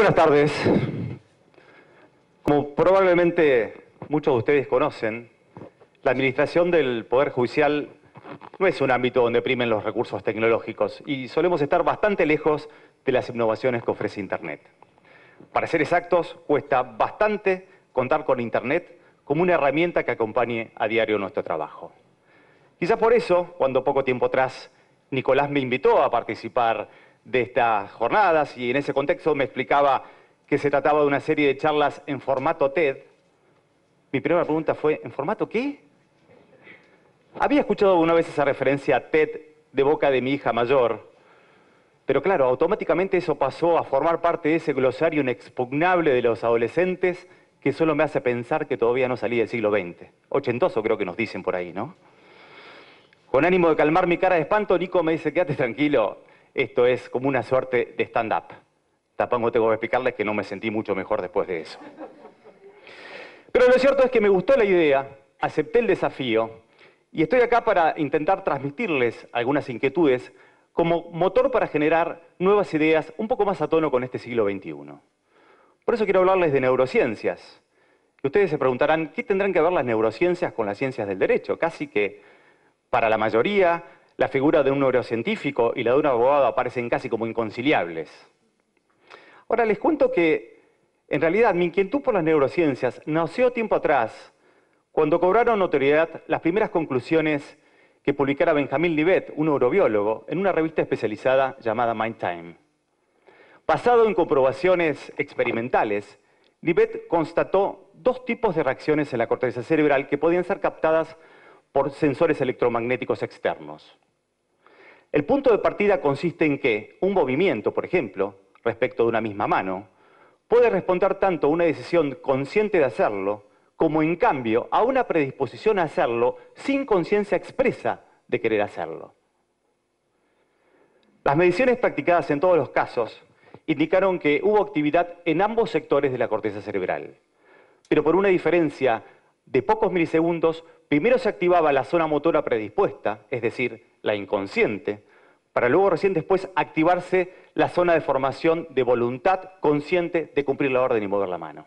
Buenas tardes. Como probablemente muchos de ustedes conocen, la administración del Poder Judicial no es un ámbito donde primen los recursos tecnológicos y solemos estar bastante lejos de las innovaciones que ofrece Internet. Para ser exactos, cuesta bastante contar con Internet como una herramienta que acompañe a diario nuestro trabajo. Quizás por eso, cuando poco tiempo atrás Nicolás me invitó a participar de estas jornadas y en ese contexto me explicaba que se trataba de una serie de charlas en formato TED, mi primera pregunta fue, ¿en formato qué? Había escuchado alguna vez esa referencia a TED de boca de mi hija mayor, pero claro, automáticamente eso pasó a formar parte de ese glosario inexpugnable de los adolescentes que solo me hace pensar que todavía no salí del siglo XX. Ochentoso creo que nos dicen por ahí, ¿no? Con ánimo de calmar mi cara de espanto, Nico me dice, quédate tranquilo, esto es como una suerte de stand-up. Tampoco tengo que explicarles que no me sentí mucho mejor después de eso. Pero lo cierto es que me gustó la idea, acepté el desafío y estoy acá para intentar transmitirles algunas inquietudes como motor para generar nuevas ideas un poco más a tono con este siglo XXI. Por eso quiero hablarles de neurociencias. Y ustedes se preguntarán, ¿qué tendrán que ver las neurociencias con las ciencias del derecho? Casi que para la mayoría, la figura de un neurocientífico y la de un abogado aparecen casi como inconciliables. Ahora les cuento que, en realidad, mi inquietud por las neurociencias nació tiempo atrás, cuando cobraron notoriedad las primeras conclusiones que publicara Benjamin Libet, un neurobiólogo, en una revista especializada llamada Mind Time. Basado en comprobaciones experimentales, Libet constató dos tipos de reacciones en la corteza cerebral que podían ser captadas por sensores electromagnéticos externos. El punto de partida consiste en que un movimiento, por ejemplo, respecto de una misma mano, puede responder tanto a una decisión consciente de hacerlo, como en cambio a una predisposición a hacerlo sin conciencia expresa de querer hacerlo. Las mediciones practicadas en todos los casos indicaron que hubo actividad en ambos sectores de la corteza cerebral, pero por una diferencia de pocos milisegundos, primero se activaba la zona motora predispuesta, es decir, la inconsciente, para luego recién después activarse la zona de formación de voluntad consciente de cumplir la orden y mover la mano.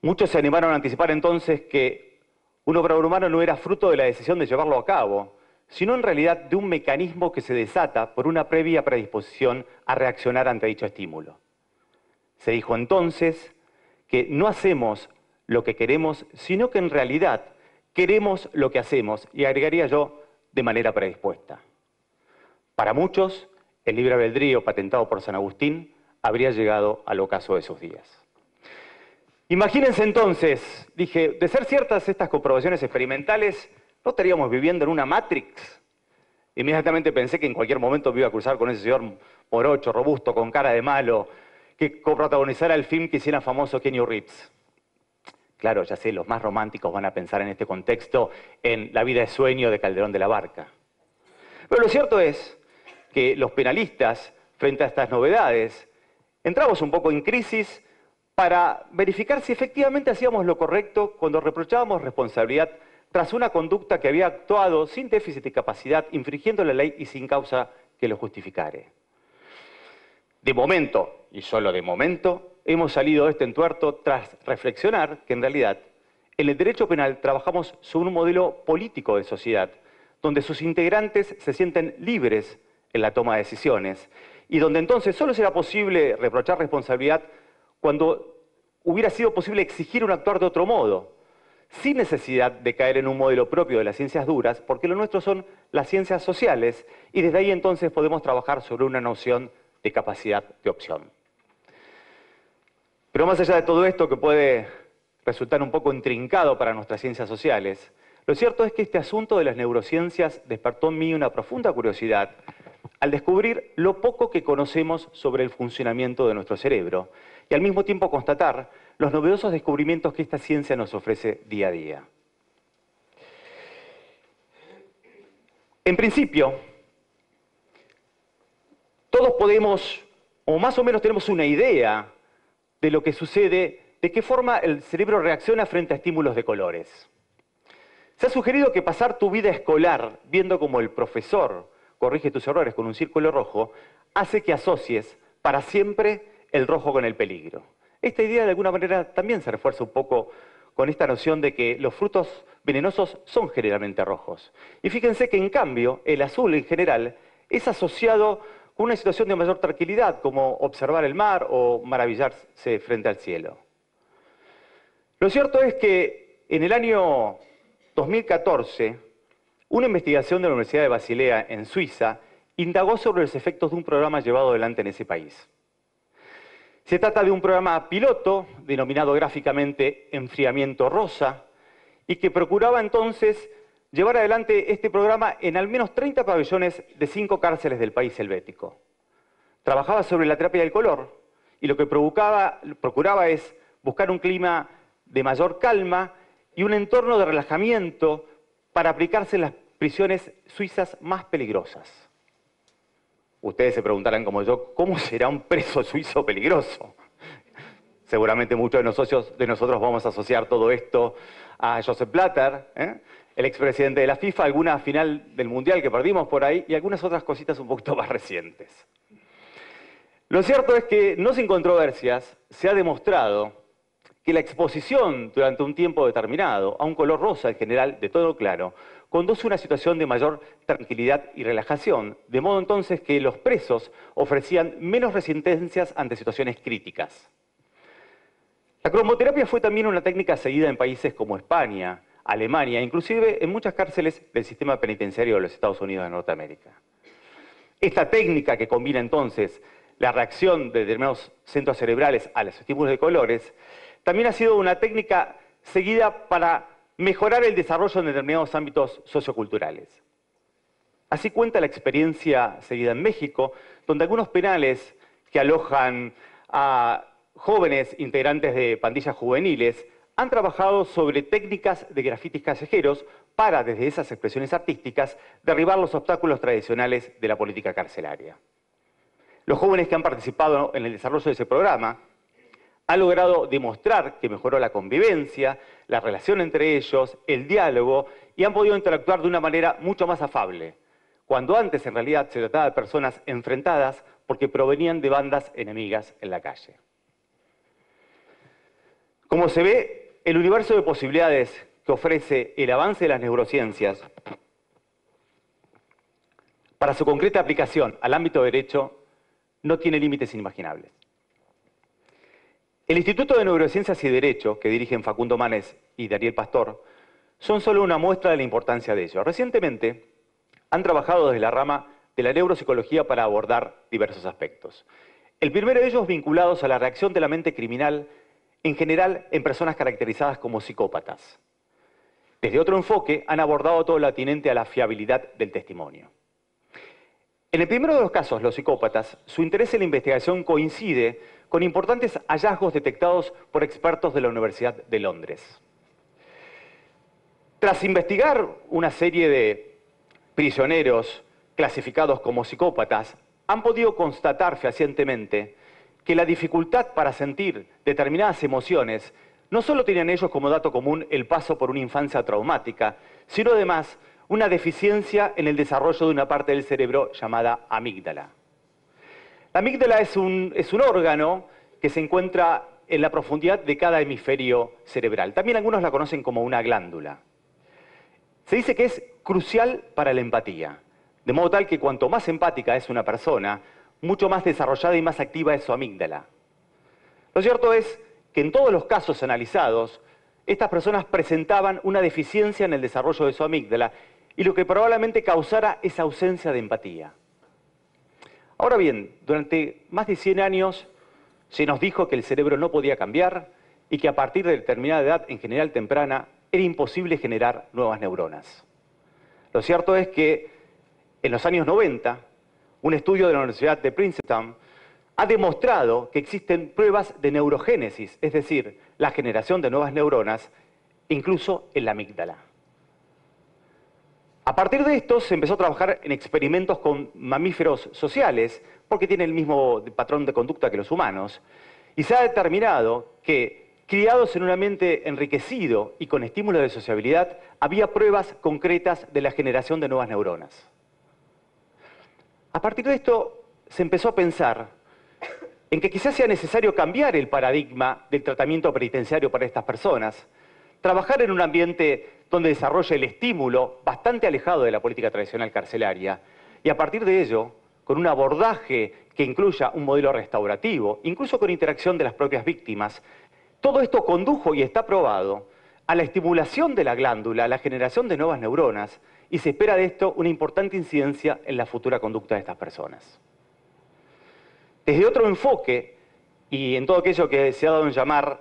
Muchos se animaron a anticipar entonces que un obrador humano no era fruto de la decisión de llevarlo a cabo, sino en realidad de un mecanismo que se desata por una previa predisposición a reaccionar ante dicho estímulo. Se dijo entonces que no hacemos lo que queremos, sino que en realidad queremos lo que hacemos, y agregaría yo, de manera predispuesta. Para muchos, el libre albedrío patentado por San Agustín habría llegado al ocaso de sus días. Imagínense entonces, dije, de ser ciertas estas comprobaciones experimentales, ¿no estaríamos viviendo en una Matrix? Inmediatamente pensé que en cualquier momento me iba a cruzar con ese señor morocho, robusto, con cara de malo, que coprotagonizara el film que hiciera famoso Keanu Reeves. Claro, ya sé, los más románticos van a pensar en este contexto en La vida de sueño de Calderón de la Barca. Pero lo cierto es que los penalistas, frente a estas novedades, entramos un poco en crisis para verificar si efectivamente hacíamos lo correcto cuando reprochábamos responsabilidad tras una conducta que había actuado sin déficit de capacidad, infringiendo la ley y sin causa que lo justificare. De momento, y solo de momento, hemos salido de este entuerto tras reflexionar que en realidad en el derecho penal trabajamos sobre un modelo político de sociedad, donde sus integrantes se sienten libres en la toma de decisiones y donde entonces solo será posible reprochar responsabilidad cuando hubiera sido posible exigir un actuar de otro modo, sin necesidad de caer en un modelo propio de las ciencias duras, porque lo nuestro son las ciencias sociales y desde ahí entonces podemos trabajar sobre una noción de capacidad de opción. Pero más allá de todo esto, que puede resultar un poco intrincado para nuestras ciencias sociales, lo cierto es que este asunto de las neurociencias despertó en mí una profunda curiosidad al descubrir lo poco que conocemos sobre el funcionamiento de nuestro cerebro y al mismo tiempo constatar los novedosos descubrimientos que esta ciencia nos ofrece día a día. En principio, todos podemos, o más o menos tenemos una idea de lo que sucede, de qué forma el cerebro reacciona frente a estímulos de colores. Se ha sugerido que pasar tu vida escolar viendo como el profesor corrige tus errores con un círculo rojo hace que asocies para siempre el rojo con el peligro. Esta idea de alguna manera también se refuerza un poco con esta noción de que los frutos venenosos son generalmente rojos. Y fíjense que en cambio el azul en general es asociado con una situación de mayor tranquilidad, como observar el mar o maravillarse frente al cielo. Lo cierto es que en el año 2014, una investigación de la Universidad de Basilea en Suiza indagó sobre los efectos de un programa llevado adelante en ese país. Se trata de un programa piloto, denominado gráficamente Enfriamiento Rosa, y que procuraba entonces llevar adelante este programa en al menos 30 pabellones de 5 cárceles del país helvético. Trabajaba sobre la terapia del color, y lo que procuraba es buscar un clima de mayor calma y un entorno de relajamiento para aplicarse en las prisiones suizas más peligrosas. Ustedes se preguntarán como yo, ¿cómo será un preso suizo peligroso? Seguramente muchos de nosotros vamos a asociar todo esto a Joseph Blatter, el expresidente de la FIFA, alguna final del Mundial que perdimos por ahí y algunas otras cositas un poquito más recientes. Lo cierto es que, no sin controversias, se ha demostrado que la exposición durante un tiempo determinado a un color rosa en general, de todo claro, conduce a una situación de mayor tranquilidad y relajación, de modo entonces que los presos ofrecían menos resistencias ante situaciones críticas. La cromoterapia fue también una técnica seguida en países como España, Alemania, inclusive en muchas cárceles del sistema penitenciario de los Estados Unidos de Norteamérica. Esta técnica, que combina entonces la reacción de determinados centros cerebrales a los estímulos de colores, también ha sido una técnica seguida para mejorar el desarrollo en determinados ámbitos socioculturales. Así cuenta la experiencia seguida en México, donde algunos penales que alojan a jóvenes integrantes de pandillas juveniles han trabajado sobre técnicas de grafitis callejeros para, desde esas expresiones artísticas, derribar los obstáculos tradicionales de la política carcelaria. Los jóvenes que han participado en el desarrollo de ese programa han logrado demostrar que mejoró la convivencia, la relación entre ellos, el diálogo, y han podido interactuar de una manera mucho más afable, cuando antes en realidad se trataba de personas enfrentadas porque provenían de bandas enemigas en la calle. Como se ve, el universo de posibilidades que ofrece el avance de las neurociencias para su concreta aplicación al ámbito de derecho no tiene límites inimaginables. El Instituto de Neurociencias y Derecho, que dirigen Facundo Manes y Daniel Pastor, son solo una muestra de la importancia de ello. Recientemente han trabajado desde la rama de la neuropsicología para abordar diversos aspectos. El primero de ellos vinculados a la reacción de la mente criminal en general en personas caracterizadas como psicópatas. Desde otro enfoque han abordado todo lo atinente a la fiabilidad del testimonio. En el primero de los casos, los psicópatas, su interés en la investigación coincide con importantes hallazgos detectados por expertos de la Universidad de Londres. Tras investigar una serie de prisioneros clasificados como psicópatas, han podido constatar fehacientemente que la dificultad para sentir determinadas emociones no solo tenían ellos como dato común el paso por una infancia traumática, sino además una deficiencia en el desarrollo de una parte del cerebro llamada amígdala. La amígdala es un órgano que se encuentra en la profundidad de cada hemisferio cerebral. También algunos la conocen como una glándula. Se dice que es crucial para la empatía, de modo tal que cuanto más empática es una persona, mucho más desarrollada y más activa es su amígdala. Lo cierto es que en todos los casos analizados, estas personas presentaban una deficiencia en el desarrollo de su amígdala y lo que probablemente causara esa ausencia de empatía. Ahora bien, durante más de 100 años se nos dijo que el cerebro no podía cambiar y que a partir de determinada edad, en general temprana, era imposible generar nuevas neuronas. Lo cierto es que en los años 90, un estudio de la Universidad de Princeton ha demostrado que existen pruebas de neurogénesis, es decir, la generación de nuevas neuronas, incluso en la amígdala. A partir de esto se empezó a trabajar en experimentos con mamíferos sociales, porque tienen el mismo patrón de conducta que los humanos, y se ha determinado que, criados en un ambiente enriquecido y con estímulos de sociabilidad, había pruebas concretas de la generación de nuevas neuronas. A partir de esto se empezó a pensar en que quizás sea necesario cambiar el paradigma del tratamiento penitenciario para estas personas, trabajar en un ambiente donde desarrolle el estímulo bastante alejado de la política tradicional carcelaria y a partir de ello, con un abordaje que incluya un modelo restaurativo, incluso con interacción de las propias víctimas, todo esto condujo y está probado a la estimulación de la glándula, a la generación de nuevas neuronas, y se espera de esto una importante incidencia en la futura conducta de estas personas. Desde otro enfoque, y en todo aquello que se ha dado en llamar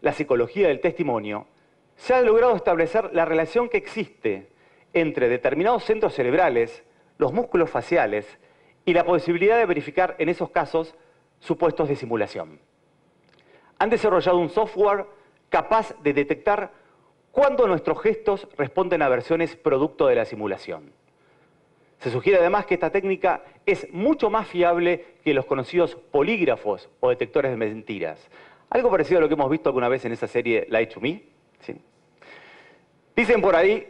la psicología del testimonio, se ha logrado establecer la relación que existe entre determinados centros cerebrales, los músculos faciales, y la posibilidad de verificar en esos casos supuestos de simulación. Han desarrollado un software capaz de detectar cuándo nuestros gestos responden a versiones producto de la simulación. Se sugiere además que esta técnica es mucho más fiable que los conocidos polígrafos o detectores de mentiras. Algo parecido a lo que hemos visto alguna vez en esa serie Lie to Me. ¿Sí? Dicen por ahí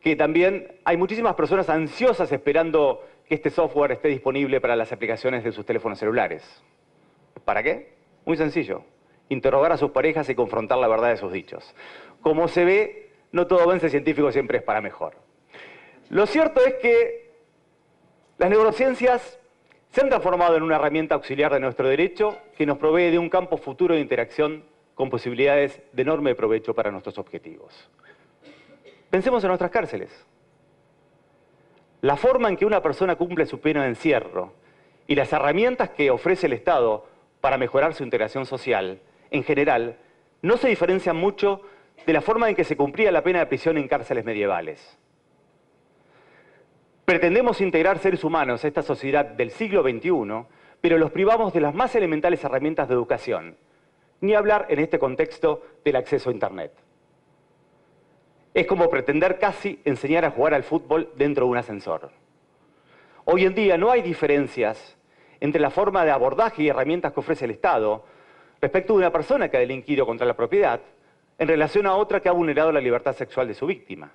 que también hay muchísimas personas ansiosas esperando que este software esté disponible para las aplicaciones de sus teléfonos celulares. ¿Para qué? Muy sencillo. Interrogar a sus parejas y confrontar la verdad de sus dichos. Como se ve, no todo avance científico siempre es para mejor. Lo cierto es que las neurociencias se han transformado en una herramienta auxiliar de nuestro derecho que nos provee de un campo futuro de interacción con posibilidades de enorme provecho para nuestros objetivos. Pensemos en nuestras cárceles. La forma en que una persona cumple su pena de encierro y las herramientas que ofrece el Estado para mejorar su integración social, en general, no se diferencian mucho de la forma en que se cumplía la pena de prisión en cárceles medievales. Pretendemos integrar seres humanos a esta sociedad del siglo XXI, pero los privamos de las más elementales herramientas de educación, ni hablar en este contexto del acceso a Internet. Es como pretender casi enseñar a jugar al fútbol dentro de un ascensor. Hoy en día no hay diferencias entre la forma de abordaje y herramientas que ofrece el Estado respecto de una persona que ha delinquido contra la propiedad en relación a otra que ha vulnerado la libertad sexual de su víctima.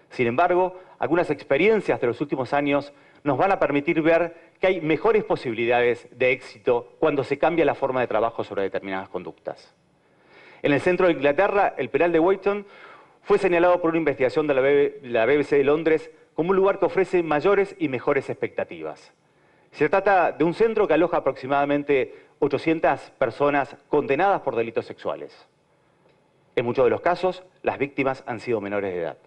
Sin embargo, algunas experiencias de los últimos años nos van a permitir ver que hay mejores posibilidades de éxito cuando se cambia la forma de trabajo sobre determinadas conductas. En el centro de Inglaterra, el penal de Weighton fue señalado por una investigación de la BBC de Londres como un lugar que ofrece mayores y mejores expectativas. Se trata de un centro que aloja aproximadamente 800 personas condenadas por delitos sexuales. En muchos de los casos, las víctimas han sido menores de edad.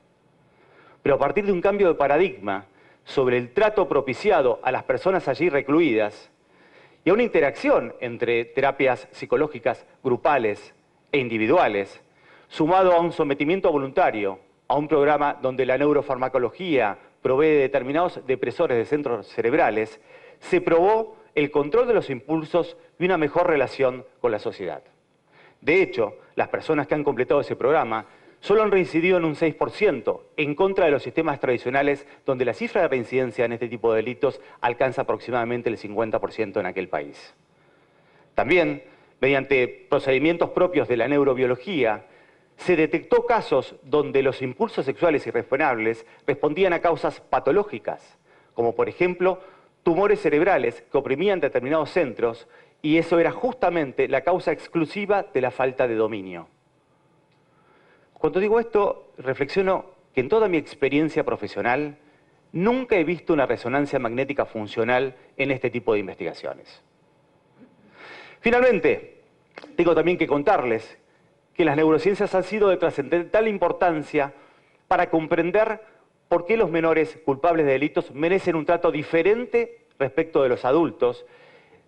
Pero a partir de un cambio de paradigma sobre el trato propiciado a las personas allí recluidas y a una interacción entre terapias psicológicas grupales e individuales, sumado a un sometimiento voluntario, a un programa donde la neurofarmacología provee de determinados depresores de centros cerebrales, se probó el control de los impulsos y una mejor relación con la sociedad. De hecho, las personas que han completado ese programa solo han reincidido en un 6%, en contra de los sistemas tradicionales donde la cifra de reincidencia en este tipo de delitos alcanza aproximadamente el 50% en aquel país. También, mediante procedimientos propios de la neurobiología, se detectó casos donde los impulsos sexuales irrefrenables respondían a causas patológicas, como por ejemplo tumores cerebrales que oprimían determinados centros, y eso era justamente la causa exclusiva de la falta de dominio. Cuando digo esto, reflexiono que en toda mi experiencia profesional nunca he visto una resonancia magnética funcional en este tipo de investigaciones. Finalmente, tengo también que contarles que las neurociencias han sido de trascendental importancia para comprender por qué los menores culpables de delitos merecen un trato diferente respecto de los adultos.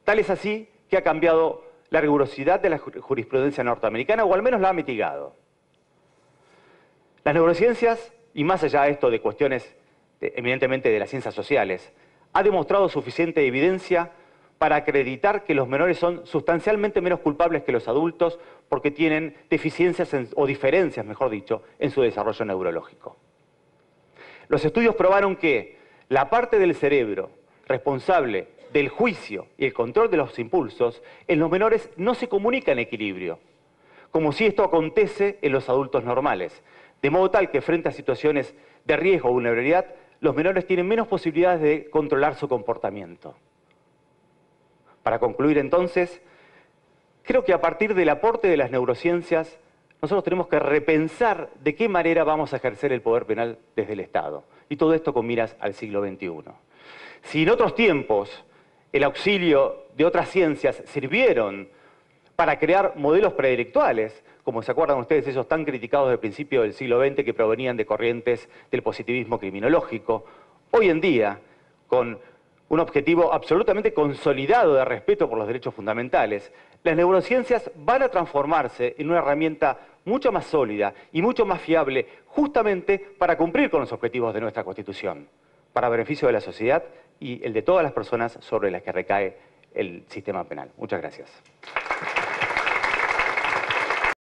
Tal es así que ha cambiado la rigurosidad de la jurisprudencia norteamericana, o al menos la ha mitigado. Las neurociencias, y más allá de esto de cuestiones eminentemente de las ciencias sociales, ha demostrado suficiente evidencia para acreditar que los menores son sustancialmente menos culpables que los adultos porque tienen deficiencias o diferencias, mejor dicho, en su desarrollo neurológico. Los estudios probaron que la parte del cerebro responsable del juicio y el control de los impulsos en los menores no se comunica en equilibrio, como si esto acontece en los adultos normales. De modo tal que frente a situaciones de riesgo o vulnerabilidad, los menores tienen menos posibilidades de controlar su comportamiento. Para concluir entonces, creo que a partir del aporte de las neurociencias, nosotros tenemos que repensar de qué manera vamos a ejercer el poder penal desde el Estado. Y todo esto con miras al siglo XXI. Si en otros tiempos el auxilio de otras ciencias sirvieron para crear modelos predelictuales, como se acuerdan ustedes esos tan criticados del principio del siglo XX que provenían de corrientes del positivismo criminológico, hoy en día, con un objetivo absolutamente consolidado de respeto por los derechos fundamentales, las neurociencias van a transformarse en una herramienta mucho más sólida y mucho más fiable justamente para cumplir con los objetivos de nuestra Constitución, para beneficio de la sociedad y el de todas las personas sobre las que recae el sistema penal. Muchas gracias.